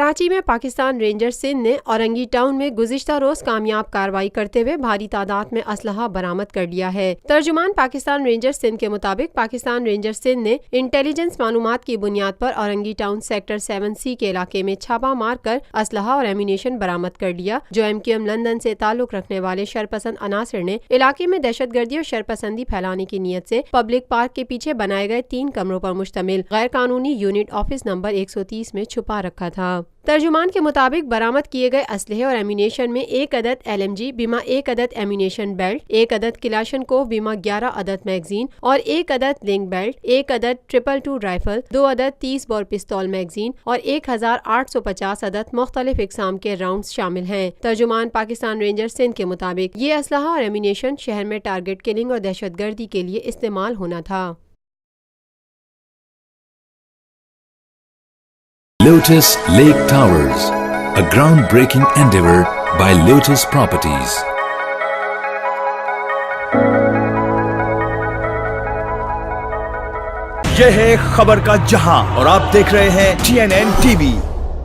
कराची में पाकिस्तान रेंजर्स सिंध ने औरंगी टाउन में गुज़िश्ता रोज कामयाब कार्रवाई करते हुए भारी तादाद में असलहा बरामद कर लिया है। तर्जुमान पाकिस्तान रेंजर्स सिंध के मुताबिक पाकिस्तान रेंजर्स सिंध ने इंटेलिजेंस मालूमात की बुनियाद पर औरंगी टाउन सेक्टर 7C के इलाके में छापा मार कर असलहा और एम्यूनेशन बरामद कर लिया, जो MQM लंदन से ताल्लुक रखने वाले शरपसंद अनासर ने इलाके में दहशतगर्दी और शरपसंदी फैलाने की नीयत से पब्लिक पार्क के पीछे बनाए गए 3 कमरों पर मुश्तमिल गैर कानूनी यूनिट ऑफिस नंबर 130 में छुपा रखा था। तर्जुमान के मुताबिक बरामद किए गए असलहे और एम्यूनेशन में 1 अदद LMG बीमा 1 अदद एम्यूनेशन बेल्ट, 1 अदद किलाशनकोव बीमा 11 अदद मैगजीन और 1 अदद लिंक बेल्ट, 1 अदद 222 राइफल, 2 अदद 30 बोर पिस्तौल मैगजीन और 1850 अदद मुख्तलिफ इकसाम के राउंड्स शामिल हैं। तर्जुमान पाकिस्तान रेंजर्स सिंध के मुताबिक ये असलहा और एम्यूनेशन शहर में टारगेट किलिंग और दहशतगर्दी के लिए इस्तेमाल होना था। Lotus Lake Towers, a groundbreaking endeavor by Lotus Properties. यह है खबर का जहां और आप देख रहे हैं TNN TV।